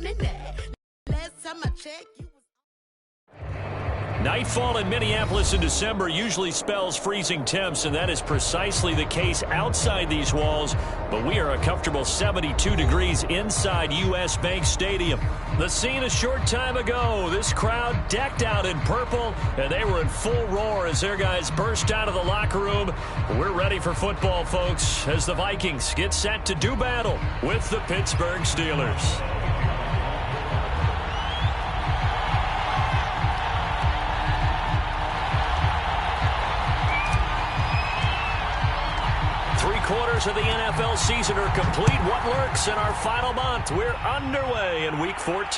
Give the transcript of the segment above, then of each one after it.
minute. Last time I checked, you was... Nightfall in Minneapolis in December usually spells freezing temps, and that is precisely the case outside these walls. But we are a comfortable 72 degrees inside U.S. Bank Stadium. The scene a short time ago, this crowd decked out in purple, and they were in full roar as their guys burst out of the locker room. We're ready for football, folks, as the Vikings get set to do battle with the Pittsburgh Steelers. Quarters of the NFL season are complete. What lurks in our final month? We're underway in Week 14.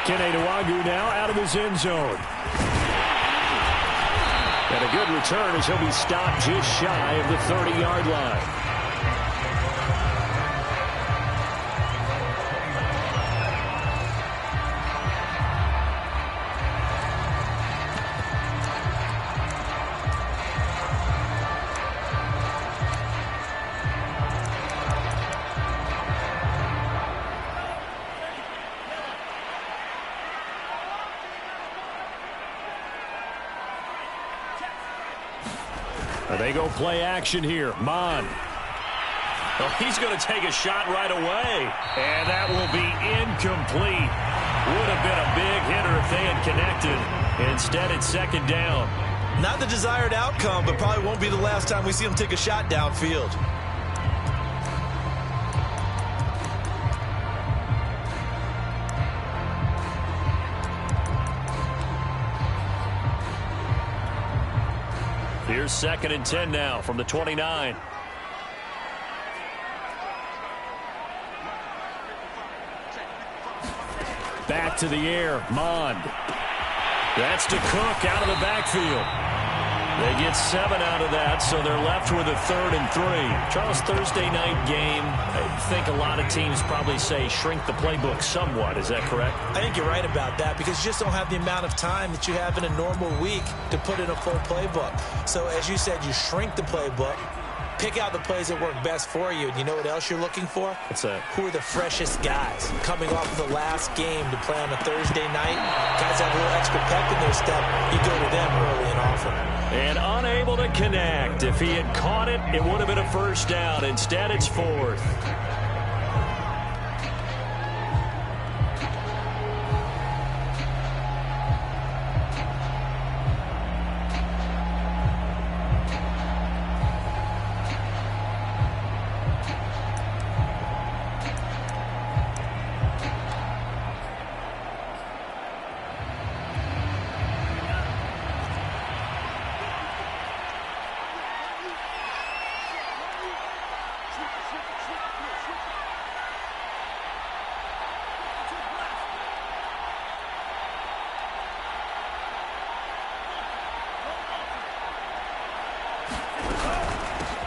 Kene Nwangwu now out of his end zone. And a good return as he'll be stopped just shy of the 30-yard line. They go play action here. Mon. Oh, he's going to take a shot right away. And that will be incomplete. Would have been a big hitter if they had connected. Instead, it's second down. Not the desired outcome, but probably won't be the last time we see him take a shot downfield. Here's 2nd and 10 now from the 29. Back to the air. Mond. That's to Cook out of the backfield. They get 7 out of that, so they're left with a 3rd and 3. Charles, Thursday night game, I think a lot of teams probably say shrink the playbook somewhat. Is that correct? I think you're right about that because you just don't have the amount of time that you have in a normal week to put in a full playbook. So as you said, you shrink the playbook, pick out the plays that work best for you. And you know what else you're looking for? What's that? Who are the freshest guys coming off of the last game to play on a Thursday night? Guys have a little extra pep in their step. You go to them early and often. And unable to connect. If he had caught it, it would have been a first down. Instead, it's 4th.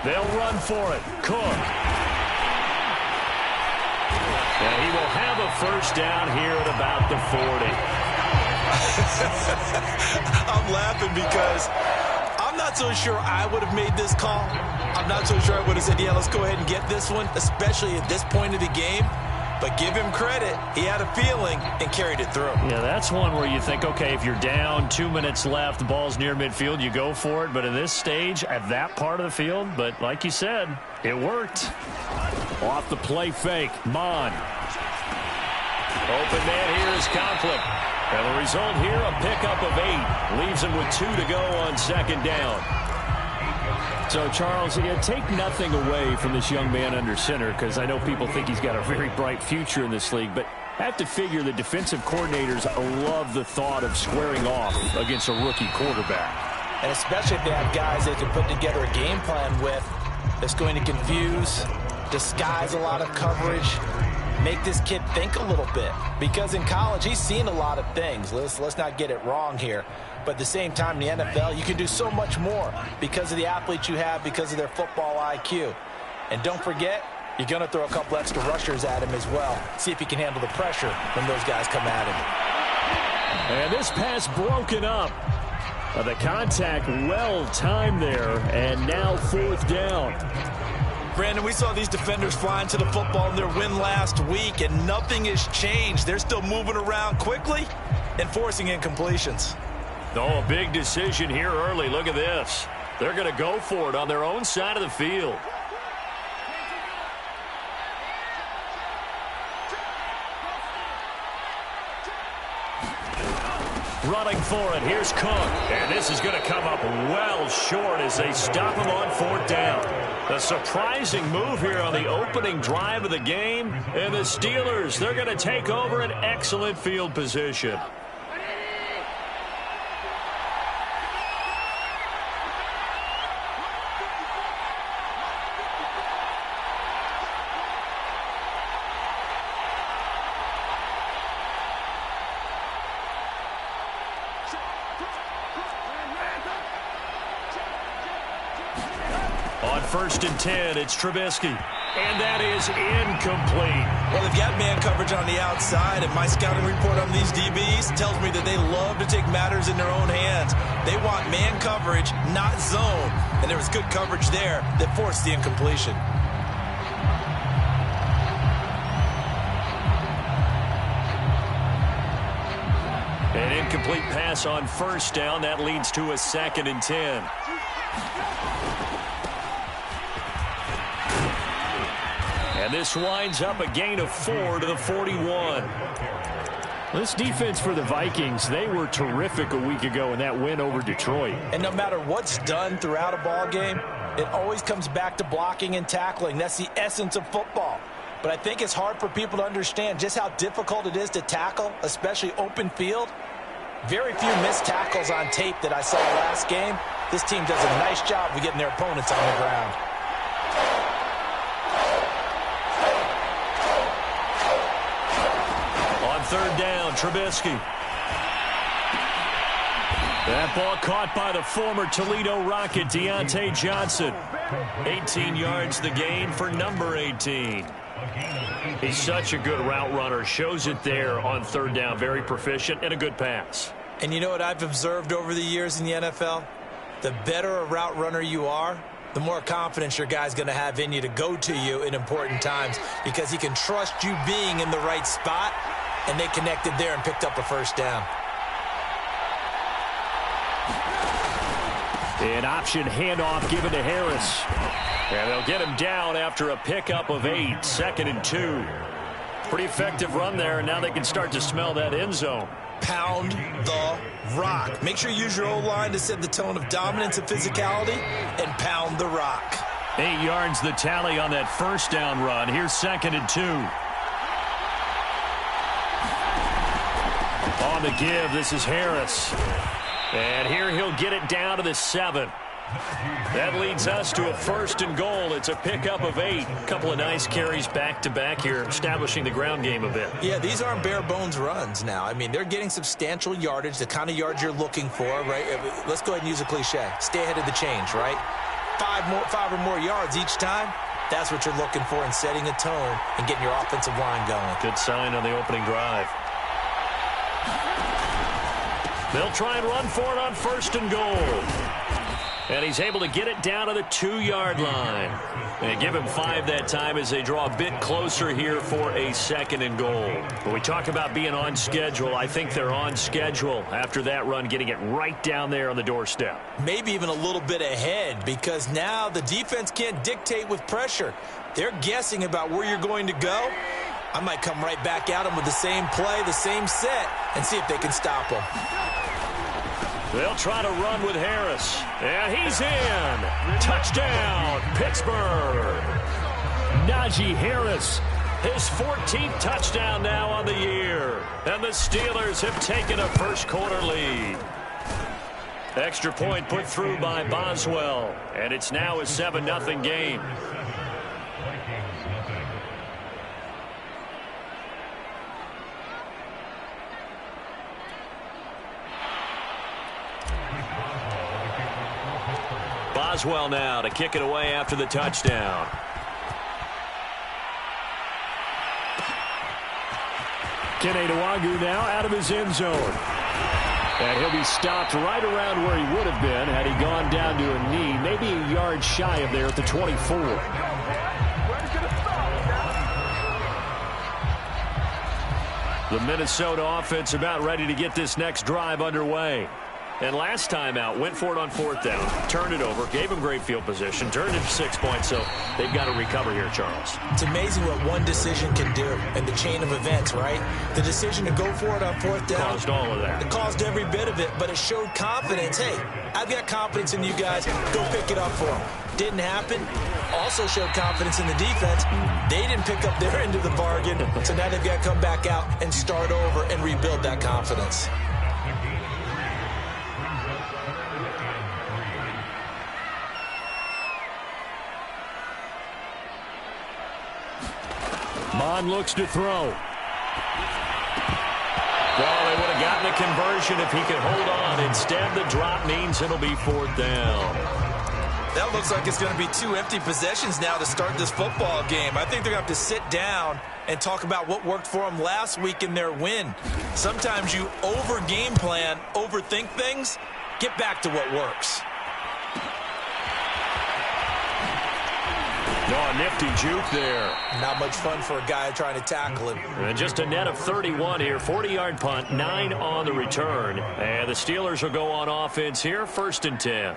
They'll run for it. Cook. And he will have a first down here at about the 40. I'm laughing because I'm not so sure I would have made this call. I'm not so sure I would have said, yeah, let's go ahead and get this one, especially at this point of the game. But give him credit. He had a feeling and carried it through. Yeah, that's one where you think, okay, if you're down, 2 minutes left, the ball's near midfield, you go for it. But at this stage, at that part of the field, but like you said, it worked. Off the play fake. Mon. Open man here is Conflict. And the result here, a pickup of 8. Leaves him with 2 to go on second down. So, Charles, take nothing away from this young man under center because I know people think he's got a very bright future in this league, but I have to figure the defensive coordinators love the thought of squaring off against a rookie quarterback. And especially if they have guys they can put together a game plan with that's going to confuse, disguise a lot of coverage, make this kid think a little bit. Because in college, he's seen a lot of things. Let's not get it wrong here. But at the same time, in the NFL, you can do so much more because of the athletes you have, because of their football IQ. And don't forget, you're going to throw a couple extra rushers at him as well. See if he can handle the pressure when those guys come at him. And this pass broken up. The contact well timed there, and now 4th down. Brandon, we saw these defenders flying to the football in their win last week, and nothing has changed. They're still moving around quickly and forcing incompletions. Oh, a big decision here early. Look at this. They're going to go for it on their own side of the field. Running for it. Here's Cook. And this is going to come up well short as they stop him on 4th down. A surprising move here on the opening drive of the game. And the Steelers, they're going to take over an excellent field position. On 1st and 10, it's Trubisky. And that is incomplete. Well, they've got man coverage on the outside, and my scouting report on these DBs tells me that they love to take matters in their own hands. They want man coverage, not zone. And there was good coverage there that forced the incompletion. An incomplete pass on 1st down. That leads to a 2nd and 10. And this winds up a gain of 4 to the 41. This defense for the Vikings, they were terrific a week ago in that win over Detroit. And no matter what's done throughout a ball game, it always comes back to blocking and tackling. That's the essence of football. But I think it's hard for people to understand just how difficult it is to tackle, especially open field. Very few missed tackles on tape that I saw last game. This team does a nice job of getting their opponents on the ground. On 3rd down, Trubisky. That ball caught by the former Toledo Rocket, Deontay Johnson. 18 yards the gain for number 18. He's such a good route runner. Shows it there on 3rd down. Very proficient and a good pass. And you know what I've observed over the years in the NFL? The better a route runner you are, the more confidence your guy's going to have in you to go to you in important times because he can trust you being in the right spot, and they connected there and picked up a 1st down. An option handoff given to Harris. And they'll get him down after a pickup of 8. 2nd and 2. Pretty effective run there, and now they can start to smell that end zone. Pound the rock. Make sure you use your O-line to set the tone of dominance and physicality, and pound the rock. 8 yards the tally on that 1st down run. Here's 2nd and 2. On the give, this is Harris. And here he'll get it down to the 7. That leads us to a 1st and goal. It's a pickup of 8. A couple of nice carries back-to-back here, establishing the ground game a bit. Yeah, these aren't bare-bones runs now. I mean, they're getting substantial yardage, the kind of yards you're looking for, right? Let's go ahead and use a cliche. Stay ahead of the change, right? 5 or more yards each time. That's what you're looking for in setting a tone and getting your offensive line going. Good sign on the opening drive. They'll try and run for it on 1st and goal. And he's able to get it down to the 2-yard line. And give him 5 that time as they draw a bit closer here for a 2nd and goal. When we talk about being on schedule, I think they're on schedule after that run, getting it right down there on the doorstep. Maybe even a little bit ahead because now the defense can't dictate with pressure. They're guessing about where you're going to go. I might come right back at them with the same play, the same set, and see if they can stop them. They'll try to run with Harris. And he's in. Touchdown, Pittsburgh. Najee Harris. His 14th touchdown now on the year. And the Steelers have taken a first-quarter lead. Extra point put through by Boswell. And it's now a 7-0 game. Boswell now to kick it away after the touchdown. Kene Nwangwu now out of his end zone. And he'll be stopped right around where he would have been had he gone down to a knee, maybe a yard shy of there at the 24. The Minnesota offense about ready to get this next drive underway. And last time out, went for it on 4th down, turned it over, gave them great field position, turned it to 6 points, so they've got to recover here, Charles. It's amazing what one decision can do in the chain of events, right? The decision to go for it on 4th down. Caused all of that. It caused every bit of it, but it showed confidence. Hey, I've got confidence in you guys. Go pick it up for them. Didn't happen. Also showed confidence in the defense. They didn't pick up their end of the bargain, so now they've got to come back out and start over and rebuild that confidence. Mon looks to throw. Well, they would have gotten a conversion if he could hold on. Instead, the drop means it'll be 4th down. That looks like it's going to be 2 empty possessions now to start this football game. I think they're going to have to sit down and talk about what worked for them last week in their win. Sometimes you over-game plan, overthink things. Get back to what works. No, a nifty juke there. Not much fun for a guy trying to tackle him. And just a net of 31 here. 40-yard punt, 9 on the return. And the Steelers will go on offense here, 1st and 10.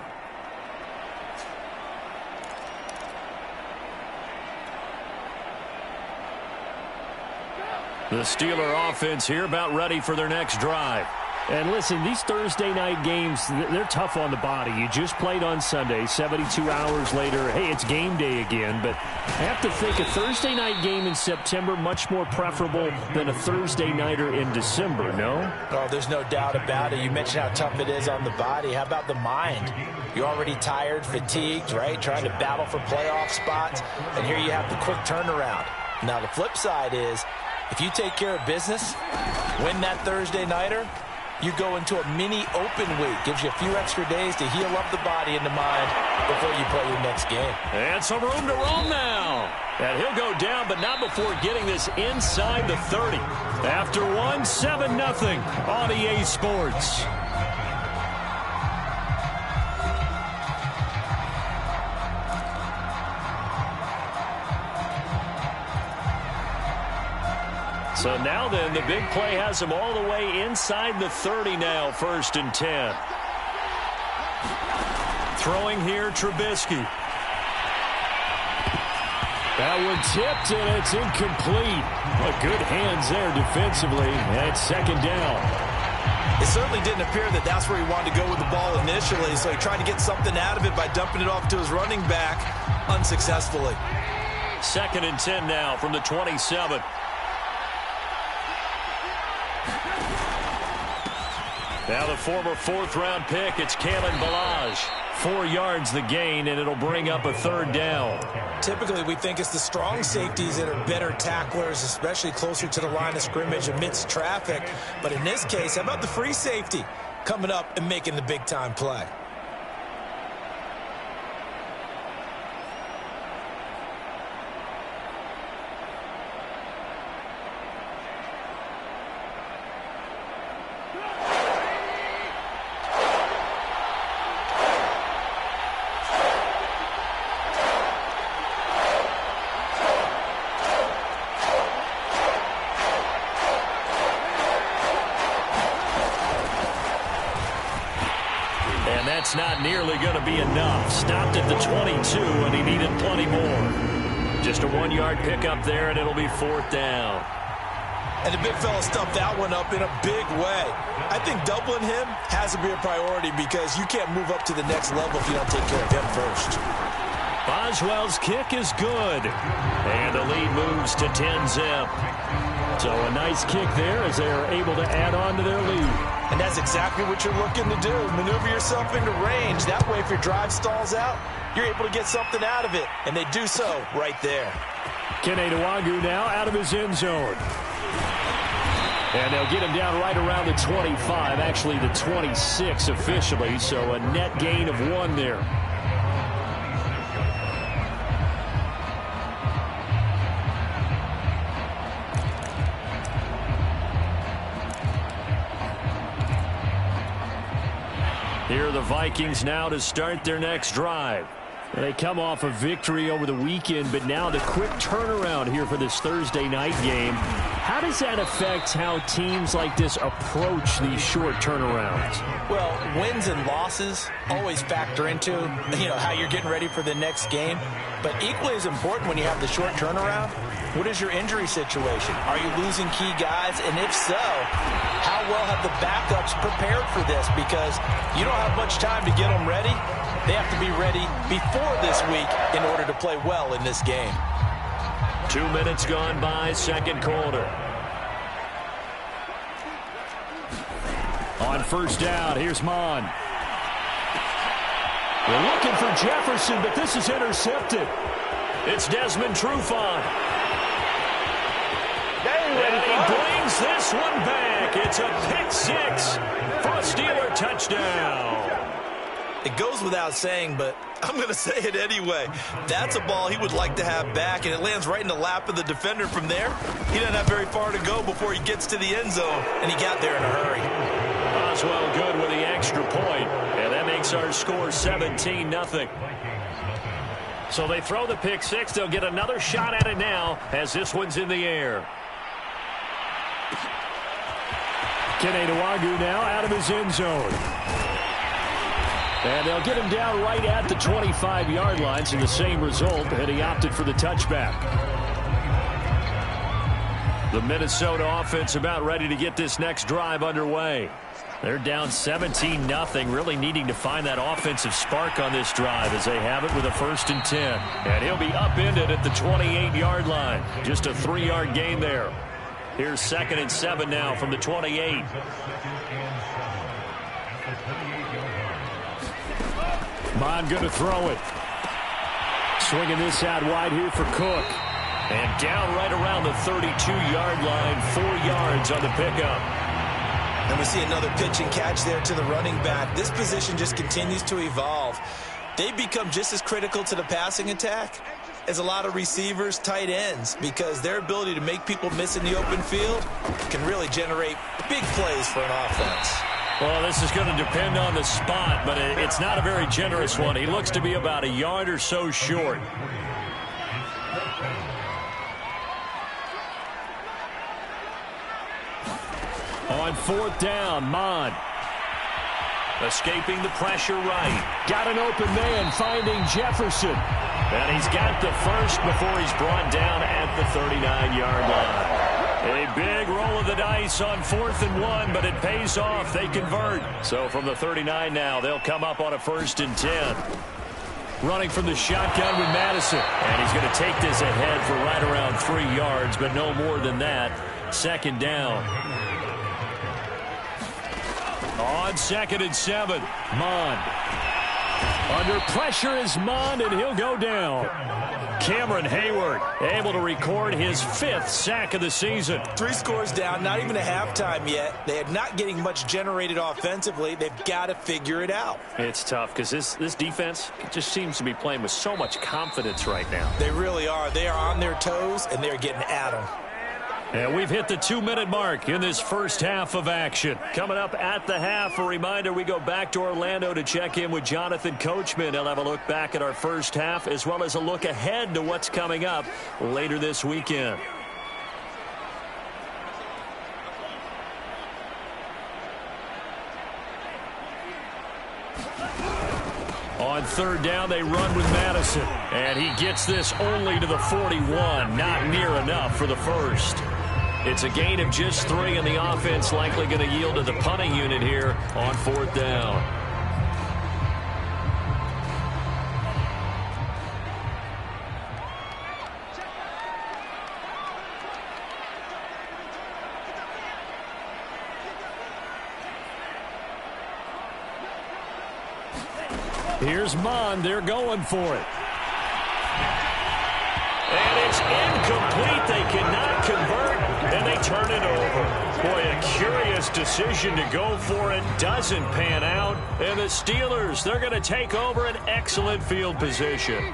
The Steeler offense here about ready for their next drive. And listen, these Thursday night games, they're tough on the body. You just played on Sunday, 72 hours later. Hey, it's game day again. But I have to think a Thursday night game in September much more preferable than a Thursday nighter in December, no? Oh, there's no doubt about it. You mentioned how tough it is on the body. How about the mind? You're already tired, fatigued, right? Trying to battle for playoff spots. And here you have the quick turnaround. Now, the flip side is, if you take care of business, win that Thursday nighter, you go into a mini open week. Gives you a few extra days to heal up the body and the mind before you play your next game. And some room to roam now. And he'll go down, but not before getting this inside the 30. After 7-0 on EA Sports. So now then, the big play has him all the way inside the 30 now, 1st and 10. Throwing here, Trubisky. That one tipped, and it's incomplete. Well, good hands there defensively, and it's 2nd down. It certainly didn't appear that that's where he wanted to go with the ball initially, so he tried to get something out of it by dumping it off to his running back unsuccessfully. 2nd and 10 now from the 27. Now the former 4th-round pick, it's Kalen Ballage. 4 yards the gain, and it'll bring up a 3rd down. Typically, we think it's the strong safeties that are better tacklers, especially closer to the line of scrimmage amidst traffic. But in this case, how about the free safety coming up and making the big-time play? That's not nearly going to be enough. Stopped at the 22, and he needed plenty more. Just a 1-yard pickup there, and it'll be 4th down. And the big fella stuffed that one up in a big way. I think doubling him has to be a priority because you can't move up to the next level if you don't take care of him first. Boswell's kick is good. And the lead moves to 10-zip. So a nice kick there as they're able to add on to their lead. And that's exactly what you're looking to do. Maneuver yourself into range. That way, if your drive stalls out, you're able to get something out of it. And they do so right there. Kene Nwangwu now out of his end zone. And they'll get him down right around the 25, actually the 26 officially. So a net gain of 1 there. Here are the Vikings now to start their next drive. They come off a victory over the weekend, but now the quick turnaround here for this Thursday night game. How does that affect how teams like this approach these short turnarounds? Well, wins and losses always factor into, how you're getting ready for the next game. But equally as important when you have the short turnaround, what is your injury situation? Are you losing key guys? And if so, how well have the backups prepared for this? Because you don't have much time to get them ready. They have to be ready before this week in order to play well in this game. 2 minutes gone by, second quarter. On first down, here's Mon. They're looking for Jefferson, but this is intercepted. It's Desmond Trufant. And he brings this one back. It's a pick six for a Steeler touchdown. It goes without saying, but I'm going to say it anyway. That's a ball he would like to have back, and it lands right in the lap of the defender from there. He doesn't have very far to go before he gets to the end zone, and he got there in a hurry. Oswell good with the extra point, and that makes our score 17-0. So they throw the pick six. They'll get another shot at it now as this one's in the air. Kene Nwangwu now out of his end zone. And they'll get him down right at the 25-yard line, so the same result, and he opted for the touchback. The Minnesota offense about ready to get this next drive underway. They're down 17-0, really needing to find that offensive spark on this drive as they have it with a 1st and 10. And he'll be upended at the 28-yard line. Just a 3-yard gain there. Here's 2nd and 7 now from the 28. Mon going to throw it. Swinging this out wide here for Cook. And down right around the 32-yard line, 4 yards on the pickup. And we see another pitch and catch there to the running back. This position just continues to evolve. They become just as critical to the passing attack as a lot of receivers, tight ends, because their ability to make people miss in the open field can really generate big plays for an offense. Well, this is going to depend on the spot, but it's not a very generous one. He looks to be about a yard or so short. On 4th down, Mon. Escaping the pressure right. Got an open man, finding Jefferson. And he's got the first before he's brought down at the 39-yard line. A big roll of the dice on 4th and 1, but it pays off. They convert. So from the 39 now, they'll come up on a 1st and 10. Running from the shotgun with Madison. And he's going to take this ahead for right around 3 yards, but no more than that. 2nd down. On 2nd and 7, Mon. Under pressure is Mon, and he'll go down. Cameron Hayward able to record his 5th sack of the season. 3 scores down, not even a halftime yet. They are not getting much generated offensively. They've got to figure it out. It's tough because this defense just seems to be playing with so much confidence right now. They really are. They are on their toes, and they're getting at them. And we've hit the 2-minute mark in this first half of action. Coming up at the half, a reminder, we go back to Orlando to check in with Jonathan Coachman. He'll have a look back at our first half as well as a look ahead to what's coming up later this weekend. On 3rd down, they run with Madison. And he gets this only to the 41. Not near enough for the first. It's a gain of just 3, and the offense likely going to yield to the punting unit here on 4th down. Here's Mon. They're going for it. And it's incomplete. They cannot convert, and they turn it over. Boy, a curious decision to go for it. Doesn't pan out. And the Steelers, they're going to take over an excellent field position.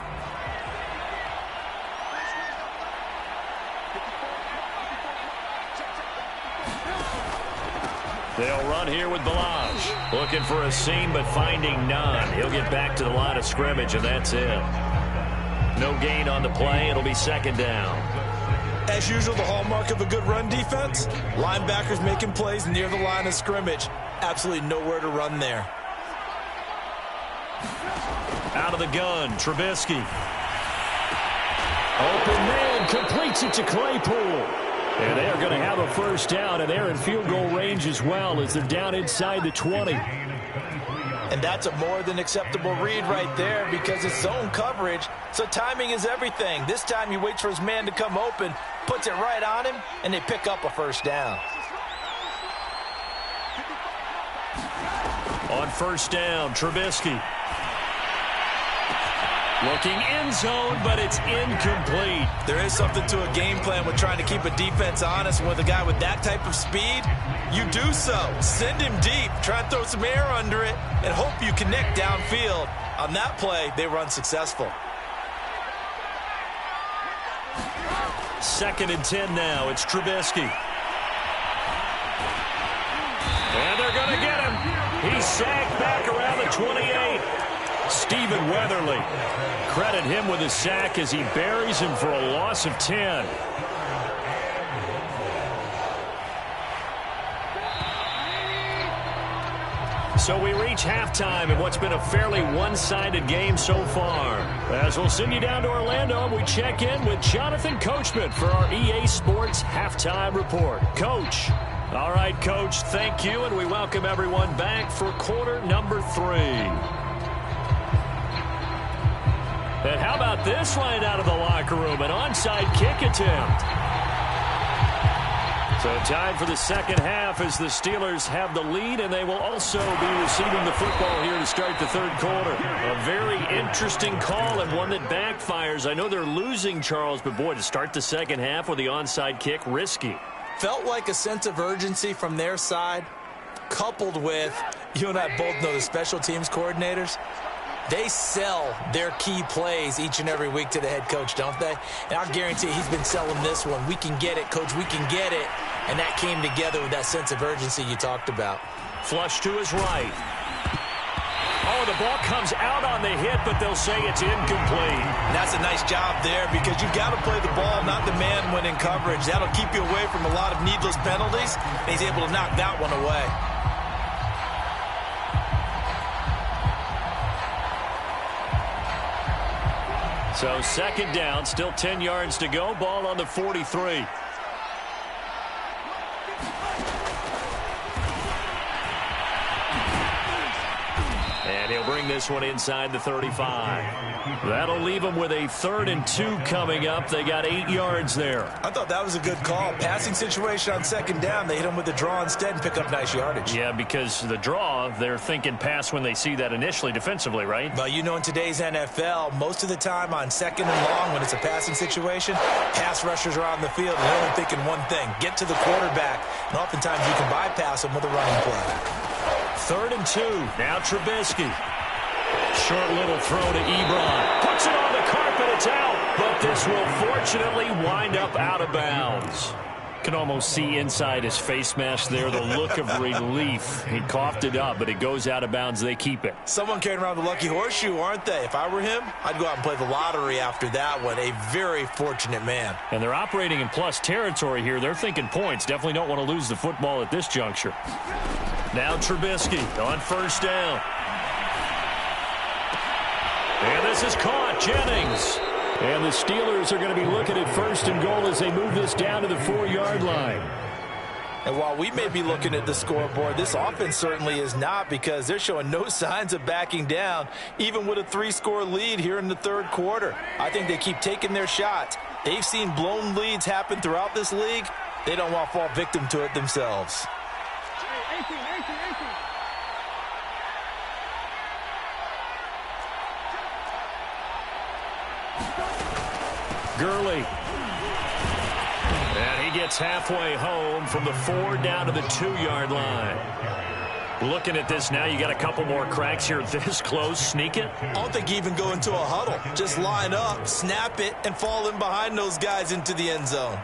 They'll run here with Balaj. Looking for a seam, but finding none. He'll get back to the line of scrimmage, and that's it. No gain on the play. It'll be second down. As usual, the hallmark of a good run defense, linebackers making plays near the line of scrimmage. Absolutely nowhere to run there. Out of the gun, Trubisky. Open man completes it to Claypool. And they are going to have a first down, and they're in field goal range as well as they're down inside the 20. And that's a more than acceptable read right there because it's zone coverage, so timing is everything. This time he waits for his man to come open, puts it right on him, and they pick up a first down. On first down, Trubisky. Looking end zone, but it's incomplete. There is something to a game plan with trying to keep a defense honest. With a guy with that type of speed, you do so. Send him deep, try and throw some air under it, and hope you connect downfield. On that play, they were unsuccessful. 2nd and 10 now. It's Trubisky. And they're going to get him. He's sacked back around the 28. Stephen Weatherly. Credit him with a sack as he buries him for a loss of 10. So we reach halftime in what's been a fairly one-sided game so far. As we'll send you down to Orlando, we check in with Jonathan Coachman for our EA Sports Halftime Report. Coach. All right, Coach, thank you, and we welcome everyone back for quarter number 3. And how about this line out of the locker room? An onside kick attempt. So time for the second half as the Steelers have the lead, and they will also be receiving the football here to start the third quarter. A very interesting call and one that backfires. I know they're losing, Charles, but boy, to start the second half with the onside kick, risky. Felt like a sense of urgency from their side, coupled with, you and I both know the special teams coordinators. They sell their key plays each and every week to the head coach, don't they? And I guarantee he's been selling this one. We can get it, Coach. We can get it. And that came together with that sense of urgency you talked about. Flush to his right. Oh, the ball comes out on the hit, but they'll say it's incomplete. And that's a nice job there because you've got to play the ball, not the man when in coverage. That'll keep you away from a lot of needless penalties. And he's able to knock that one away. So second down, still 10 yards to go. Ball on the 43. And he'll bring this one inside the 35. That'll leave them with a 3rd and 2 coming up. They got 8 yards there. I thought that was a good call. Passing situation on second down. They hit him with the draw instead and pick up nice yardage. Yeah, because the draw, they're thinking pass when they see that initially defensively, right? But you know, in today's NFL, most of the time on second and long, when it's a passing situation, pass rushers are on the field and they're only thinking one thing, get to the quarterback. And oftentimes you can bypass them with a running play. 3rd and 2. Now Trubisky. Short little throw to Ebron. Puts it on the carpet. It's out. But this will fortunately wind up out of bounds. Can almost see inside his face mask there the look of relief. He coughed it up, but it goes out of bounds. They keep it. Someone carrying around the lucky horseshoe, aren't they? If I were him, I'd go out and play the lottery after that one. A very fortunate man. And they're operating in plus territory here. They're thinking points. Definitely don't want to lose the football at this juncture. Now Trubisky on first down. And this is caught. Jennings. And the Steelers are going to be looking at 1st and goal as they move this down to the 4-yard line. And while we may be looking at the scoreboard, this offense certainly is not because they're showing no signs of backing down, even with a 3-score lead here in the third quarter. I think they keep taking their shots. They've seen blown leads happen throughout this league. They don't want to fall victim to it themselves. Gurley. And he gets halfway home from the 4 down to the 2-yard line. Looking at this now, you got a couple more cracks here this close. Sneak it. I don't think you even go into a huddle. Just line up, snap it, and fall in behind those guys into the end zone.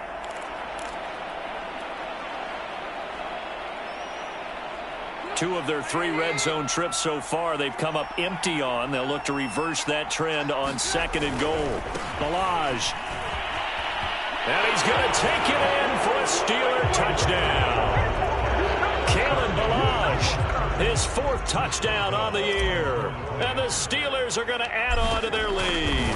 2 of their 3 red zone trips so far they've come up empty on. They'll look to reverse that trend on 2nd and goal. Balaj. And he's going to take it in for a Steeler touchdown. Kalen Balaj, his 4th touchdown on the year. And the Steelers are going to add on to their lead.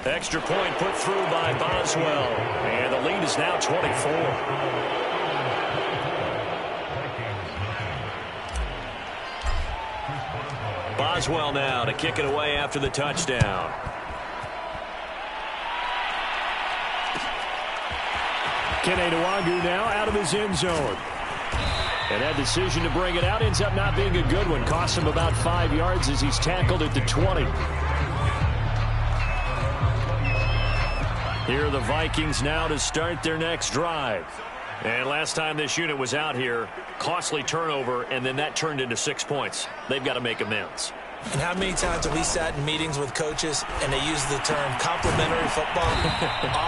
Extra point put through by Boswell. And the lead is now 24. Boswell now to kick it away after the touchdown. Kene Nwangu now out of his end zone. And that decision to bring it out ends up not being a good one. Costs him about 5 yards as he's tackled at the 20. Here are the Vikings now to start their next drive. And last time this unit was out here, costly turnover, and then that turned into 6 points. They've got to make amends. And how many times have we sat in meetings with coaches and they use the term complementary football?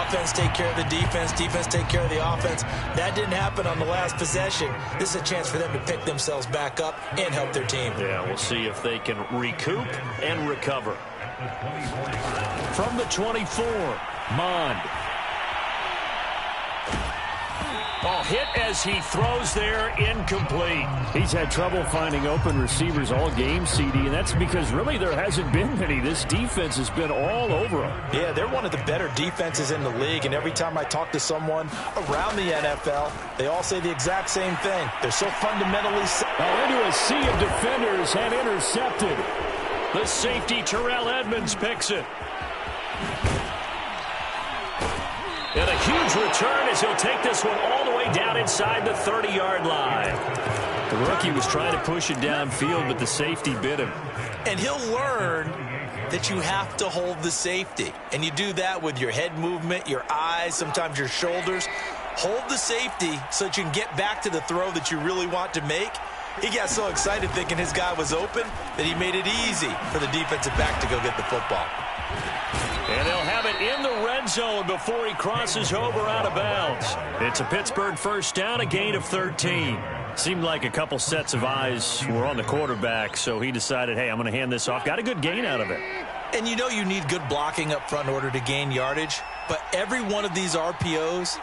Offense take care of the defense, defense take care of the offense. That didn't happen on the last possession. This is a chance for them to pick themselves back up and help their team. Yeah, we'll see if they can recoup and recover. From the 24, Mond. Oh, hit as he throws there, incomplete. He's had trouble finding open receivers all game, CD, and that's because really there hasn't been many. This defense has been all over them. Yeah, they're one of the better defenses in the league, and every time I talk to someone around the NFL, they all say the exact same thing. They're so fundamentally sound. Into a sea of defenders and intercepted. The safety, Terrell Edmonds, picks it. And a huge return as he'll take this one all the way down inside the 30-yard line. The rookie was trying to push it downfield, but the safety bit him. And he'll learn that you have to hold the safety. And you do that with your head movement, your eyes, sometimes your shoulders. Hold the safety so that you can get back to the throw that you really want to make. He got so excited thinking his guy was open that he made it easy for the defensive back to go get the football. And they'll have it in the red zone before he crosses over out of bounds. It's a Pittsburgh first down, a gain of 13. Seemed like a couple sets of eyes were on the quarterback, so he decided, hey, I'm going to hand this off. Got a good gain out of it. And you know you need good blocking up front in order to gain yardage, but every one of these RPOs,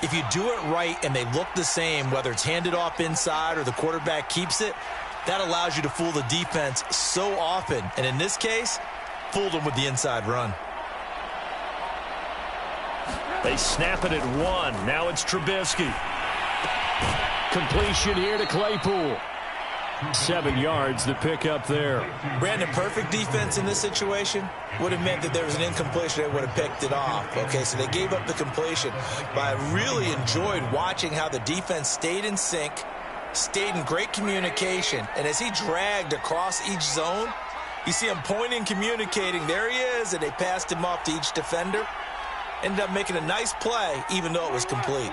if you do it right and they look the same, whether it's handed off inside or the quarterback keeps it, that allows you to fool the defense so often. And in this case, fooled them with the inside run. They snap it at 1. Now it's Trubisky. Completion here to Claypool. 7 yards, the pickup there. Brandon, perfect defense in this situation would have meant that there was an incompletion. They would have picked it off. Okay, so they gave up the completion. But I really enjoyed watching how the defense stayed in sync, stayed in great communication. And as he dragged across each zone, you see him pointing, communicating. There he is, and they passed him off to each defender. Ended up making a nice play, even though it was complete.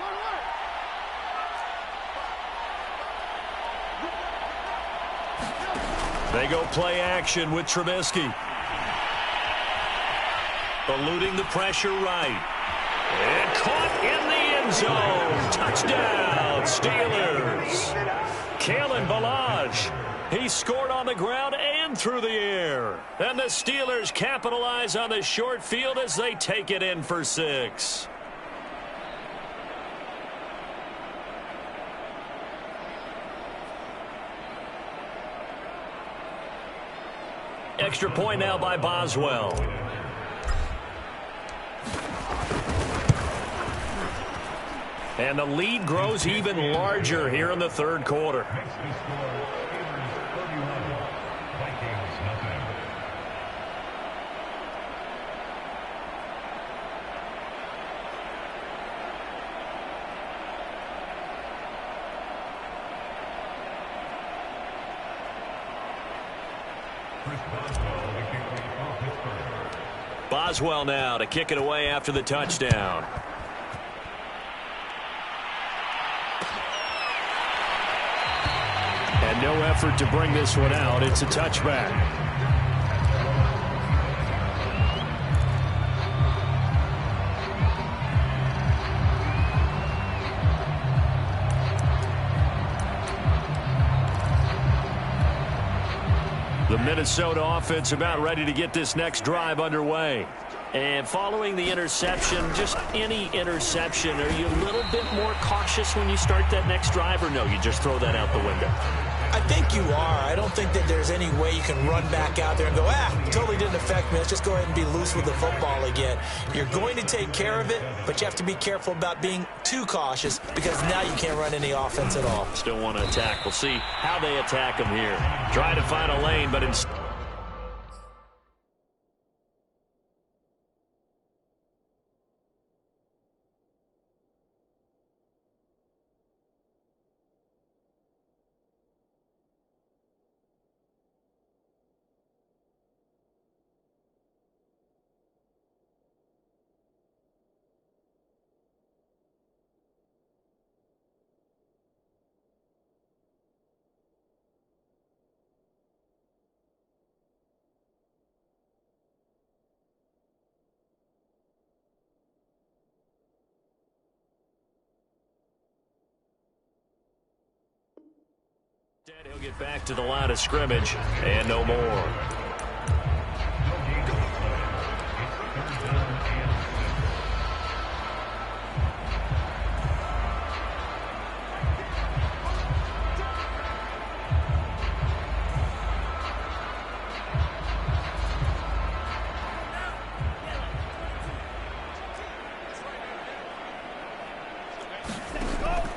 They go play action with Trubisky. Eluding the pressure right. And caught in the end zone. Touchdown, Steelers. Kalen Balaj. He scored on the ground and through the air. And the Steelers capitalize on the short field as they take it in for 6. Extra point now by Boswell. And the lead grows even larger here in the third quarter. Boswell now to kick it away after the touchdown. And no effort to bring this one out. It's a touchback. The Minnesota offense about ready to get this next drive underway. And following the interception, just any interception, are you a little bit more cautious when you start that next drive, or no, you just throw that out the window? I think you are. I don't think that there's any way you can run back out there and go, totally didn't affect me. Let's just go ahead and be loose with the football again. You're going to take care of it, but you have to be careful about being too cautious because now you can't run any offense at all. Still want to attack. We'll see how they attack him here. Try to find a lane, but instead. He'll get back to the line of scrimmage and no more.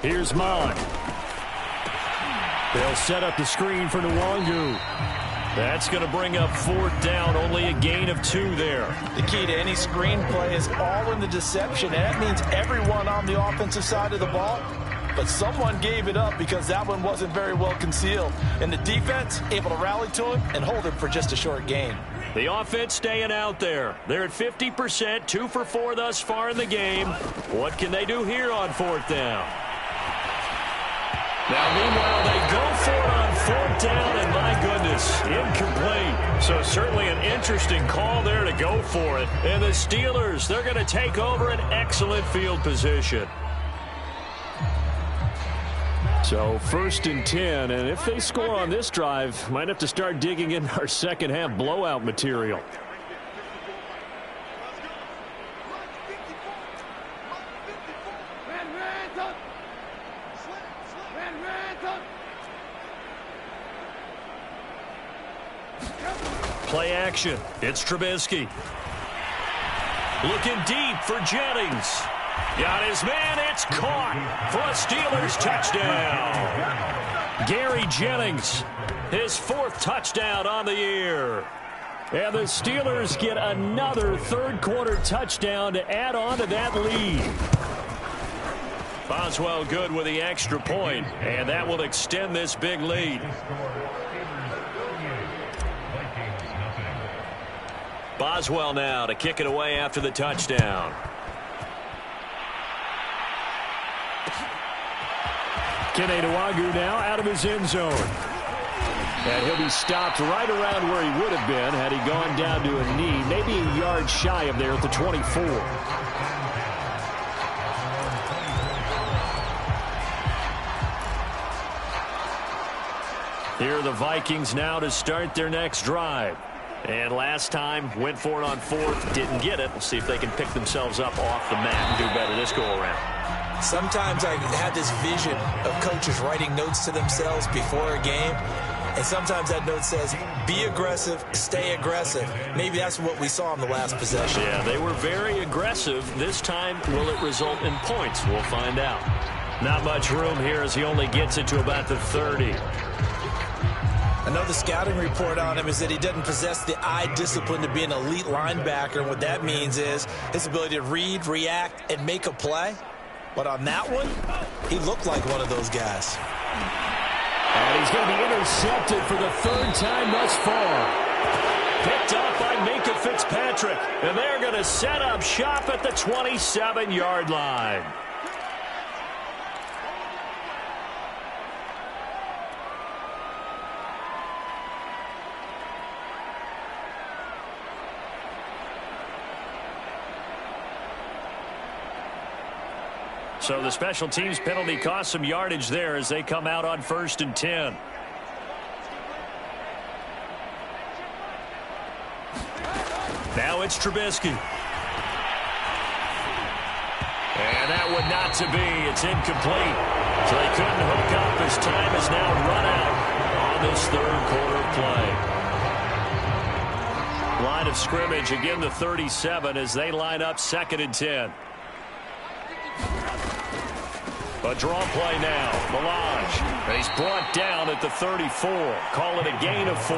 Here's Mon. They'll set up the screen for Nwangu. That's going to bring up 4th down, only a gain of 2 there. The key to any screen play is all in the deception, and that means everyone on the offensive side of the ball. But someone gave it up because that one wasn't very well concealed. And the defense able to rally to him and hold him for just a short gain. The offense staying out there. They're at 50%, 2 for 4 thus far in the game. What can they do here on 4th down? Now, meanwhile, they go for it on 4th down, and my goodness, incomplete. So certainly an interesting call there to go for it. And the Steelers, they're going to take over an excellent field position. So 1st and 10, and if they score on this drive, might have to start digging in our second half blowout material. Play action. It's Trubisky. Looking deep for Jennings. Got his man. It's caught for a Steelers touchdown. Gary Jennings, his 4th touchdown on the year. And the Steelers get another 3rd quarter touchdown to add on to that lead. Boswell good with the extra point, and that will extend this big lead. Boswell now to kick it away after the touchdown. Kene Nwangu now out of his end zone. And he'll be stopped right around where he would have been had he gone down to a knee, maybe a yard shy of there at the 24. Here are the Vikings now to start their next drive. And last time, went for it on 4th, didn't get it. We'll see if they can pick themselves up off the mat and do better this go-around. Sometimes I have this vision of coaches writing notes to themselves before a game, and sometimes that note says, be aggressive, stay aggressive. Maybe that's what we saw in the last possession. Yeah, they were very aggressive. This time, will it result in points? We'll find out. Not much room here as he only gets it to about the 30. I know the scouting report on him is that he doesn't possess the eye discipline to be an elite linebacker. And what that means is his ability to read, react, and make a play. But on that one, he looked like one of those guys. And he's going to be intercepted for the 3rd time thus far. Picked up by Minkah Fitzpatrick. And they're going to set up shop at the 27-yard line. So the special teams penalty cost some yardage there as they come out on 1st and 10. Now it's Trubisky. And that one not to be. It's incomplete. So they couldn't hook up as time is now run out on this third quarter play. Line of scrimmage, again the 37 as they line up 2nd and 10. A draw play now. Melange. And he's brought down at the 34. Call it a gain of 4.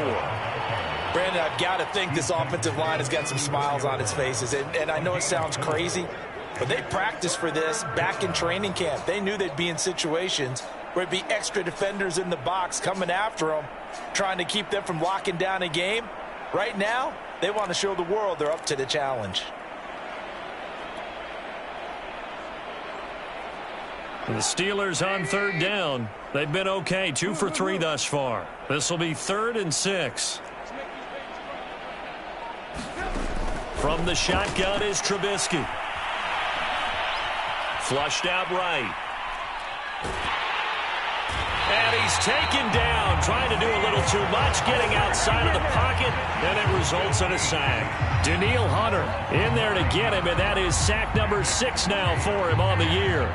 Brandon, I've got to think this offensive line has got some smiles on its faces. And I know it sounds crazy, but they practiced for this back in training camp. They knew they'd be in situations where it'd be extra defenders in the box coming after them, trying to keep them from locking down a game. Right now, they want to show the world they're up to the challenge. The Steelers on 3rd down. They've been okay, 2 for 3 thus far. This will be 3rd and 6. From the shotgun is Trubisky. Flushed out right. And he's taken down, trying to do a little too much, getting outside of the pocket, and it results in a sack. Danielle Hunter in there to get him, and that is sack number 6 now for him on the year.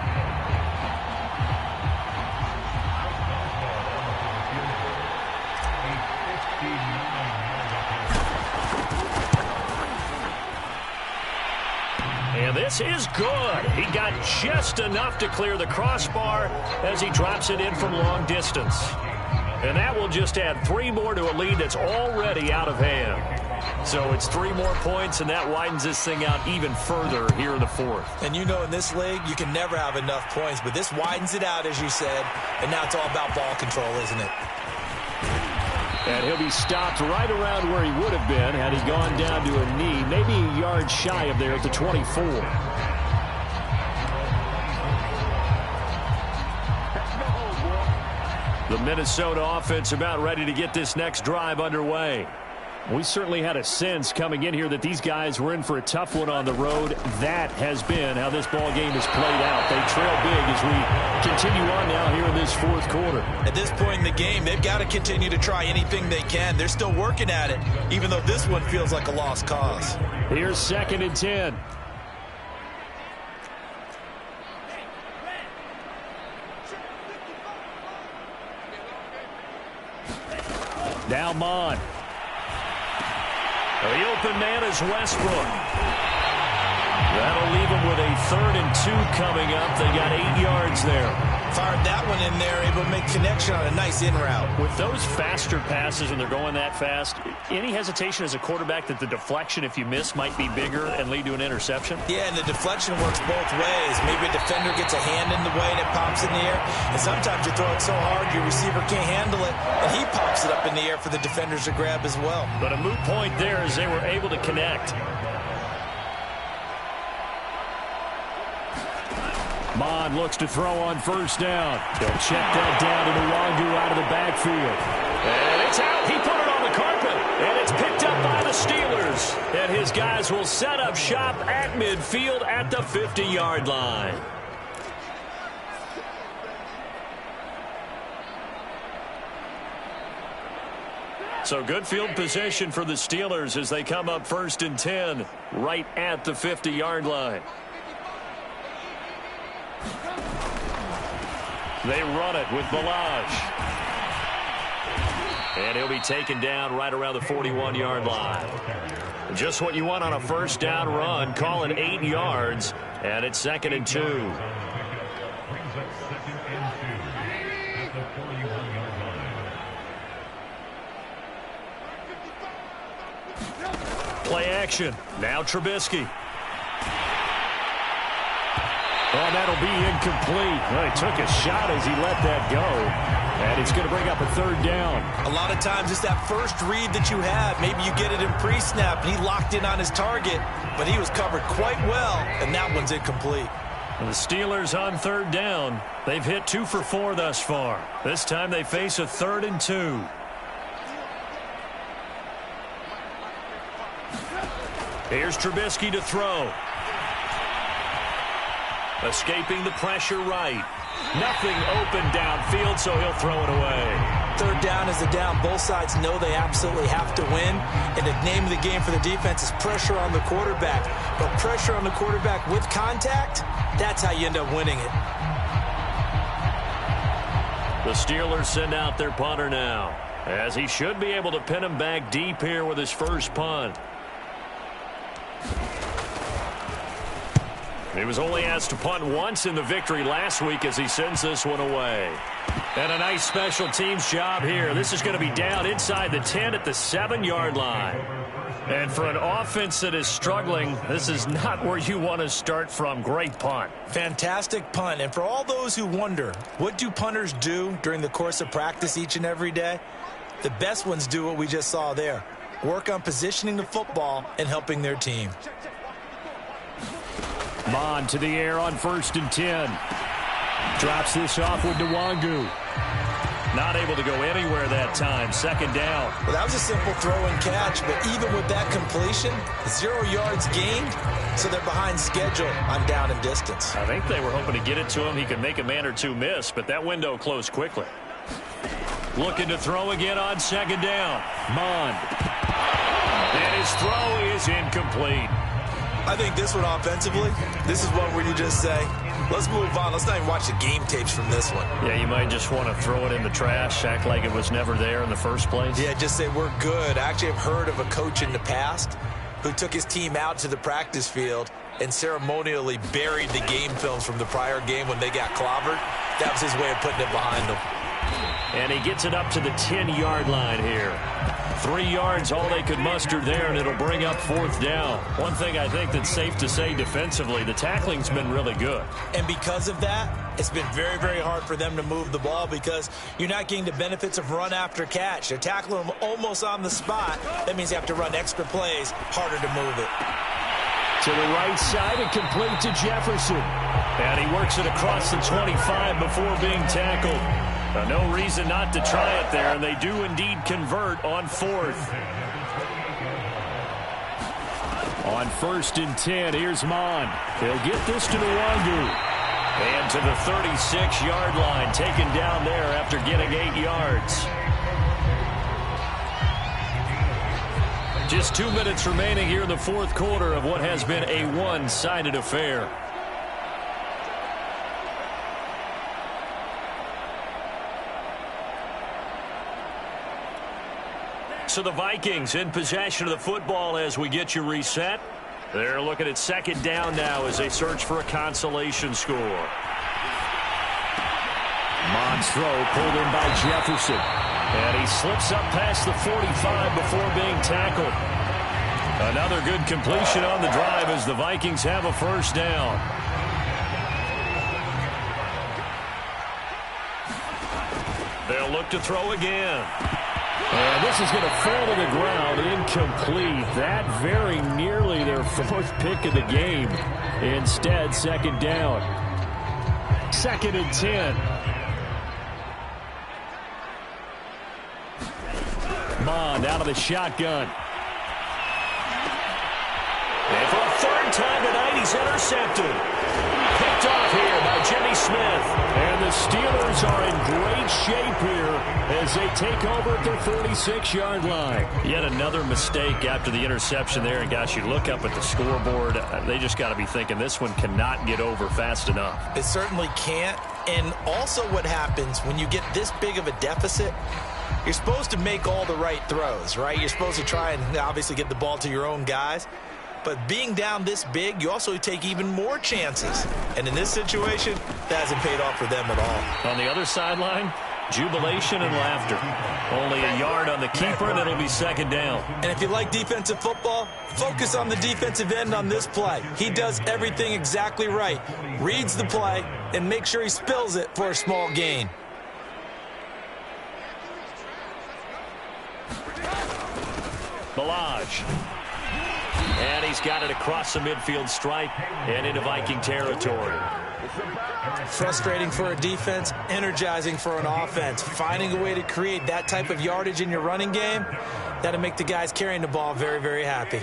And this is good. He got just enough to clear the crossbar as he drops it in from long distance. And that will just add 3 more to a lead that's already out of hand. So it's 3 more points, and that widens this thing out even further here in the 4th. And you know, in this league, you can never have enough points, but this widens it out, as you said, and now it's all about ball control, isn't it? And he'll be stopped right around where he would have been had he gone down to a knee, maybe a yard shy of there at the 24. The Minnesota offense about ready to get this next drive underway. We certainly had a sense coming in here that these guys were in for a tough one on the road. That has been how this ball game has played out. They trail big as we continue on now here in this 4th quarter. At this point in the game, they've got to continue to try anything they can. They're still working at it, even though this one feels like a lost cause. Here's 2nd and 10. Now Mon. The open man is Westbrook. That'll leave them with a 3rd and 2 coming up. They got 8 yards there. Fired that one in there, able to make connection on a nice in route. With those faster passes when they're going that fast, any hesitation as a quarterback that the deflection, if you miss, might be bigger and lead to an interception? Yeah, and the deflection works both ways. Maybe a defender gets a hand in the way and it pops in the air. And sometimes you throw it so hard your receiver can't handle it, and he pops it up in the air for the defenders to grab as well. But a moot point there as they were able to connect. Mon looks to throw on 1st down. They'll check that down to Nwangu out of the backfield. And it's out. He put it on the carpet. And it's picked up by the Steelers. And his guys will set up shop at midfield at the 50-yard line. So good field position for the Steelers as they come up 1st and 10 right at the 50-yard line. They run it with Melange. And he'll be taken down right around the 41-yard line. Just what you want on a 1st down run. Call it 8 yards. And it's 2nd and 2. Play action. Now Trubisky. Oh, that'll be incomplete. Well, he took a shot as he let that go. And it's going to bring up a 3rd down. A lot of times it's that first read that you have. Maybe you get it in pre-snap, and he locked in on his target, but he was covered quite well, and that one's incomplete. And the Steelers on 3rd down. They've hit 2 for 4 thus far. This time they face a 3rd and 2. Here's Trubisky to throw. Escaping the pressure right. Nothing open downfield, so he'll throw it away. Third down is the down. Both sides know they absolutely have to win. And the name of the game for the defense is pressure on the quarterback. But pressure on the quarterback with contact, that's how you end up winning it. The Steelers send out their punter now, as he should be able to pin him back deep here with his first punt. He was only asked to punt once in the victory last week as he sends this one away. And a nice special teams job here. This is going to be down inside the 10 at the 7-yard line. And for an offense that is struggling, this is not where you want to start from. Great punt. Fantastic punt. And for all those who wonder, what do punters do during the course of practice each and every day? The best ones do what we just saw there. Work on positioning the football and helping their team. Mon to the air on 1st and 10. Drops this off with Nwangu. Not able to go anywhere that time. 2nd down. Well, that was a simple throw and catch, but even with that completion, 0 yards gained, so they're behind schedule on down and distance. I think they were hoping to get it to him. He could make a man or two miss, but that window closed quickly. Looking to throw again on 2nd down. Mon. And his throw is incomplete. I think this one offensively, this is one where you just say, let's move on. Let's not even watch the game tapes from this one. Yeah, you might just want to throw it in the trash, act like it was never there in the first place. Yeah, just say we're good. I actually have heard of a coach in the past who took his team out to the practice field and ceremonially buried the game films from the prior game when they got clobbered. That was his way of putting it behind them. And he gets it up to the 10-yard line here. 3 yards, all they could muster there, and it'll bring up 4th down. One thing I think that's safe to say defensively, the tackling's been really good. And because of that, it's been very, very hard for them to move the ball because you're not getting the benefits of run after catch. They're tackling them almost on the spot. That means you have to run extra plays, harder to move it. To the right side and complete to Jefferson. And he works it across the 25 before being tackled. No reason not to try it there, and they do indeed convert on 4th. On 1st and 10, here's Mon. He'll get this to Nwangu. And to the 36-yard line, taken down there after getting 8 yards. Just 2 minutes remaining here in the 4th quarter of what has been a one-sided affair. So the Vikings in possession of the football as we get you reset. They're looking at 2nd down now as they search for a consolation score. Mon's throw pulled in by Jefferson. And he slips up past the 45 before being tackled. Another good completion on the drive as the Vikings have a 1st down. They'll look to throw again. And this is going to fall to the ground, incomplete. That very nearly their 4th pick of the game. Instead, 2nd down. 2nd and 10. Mond out of the shotgun. And for a 3rd time tonight, he's intercepted. Picked off here by Jimmy Smith. And the Steelers are in great shape here as they take over at their 36-yard line. Yet another mistake after the interception there. And, gosh, you look up at the scoreboard. They just got to be thinking this one cannot get over fast enough. It certainly can't. And also what happens when you get this big of a deficit, you're supposed to make all the right throws, right? You're supposed to try and obviously get the ball to your own guys. But being down this big, you also take even more chances. And in this situation, that hasn't paid off for them at all. On the other sideline, jubilation and laughter. Only a yard on the keeper, and it'll be 2nd down. And if you like defensive football, focus on the defensive end on this play. He does everything exactly right. Reads the play and makes sure he spills it for a small gain. Balaj. And he's got it across the midfield stripe and into Viking territory. Frustrating for a defense, energizing for an offense. Finding a way to create that type of yardage in your running game, that'll make the guys carrying the ball very, very happy.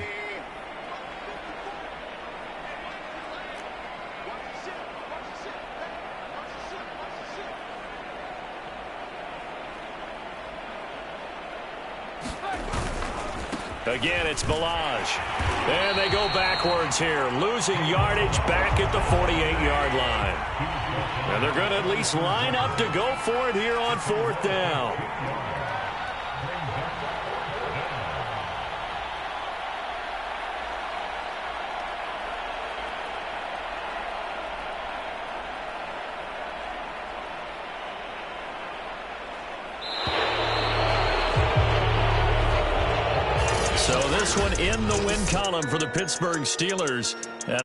Again, it's Balaj. And they go backwards here, losing yardage back at the 48-yard line. And they're going to at least line up to go for it here on 4th down. So this one in the win column for the Pittsburgh Steelers. And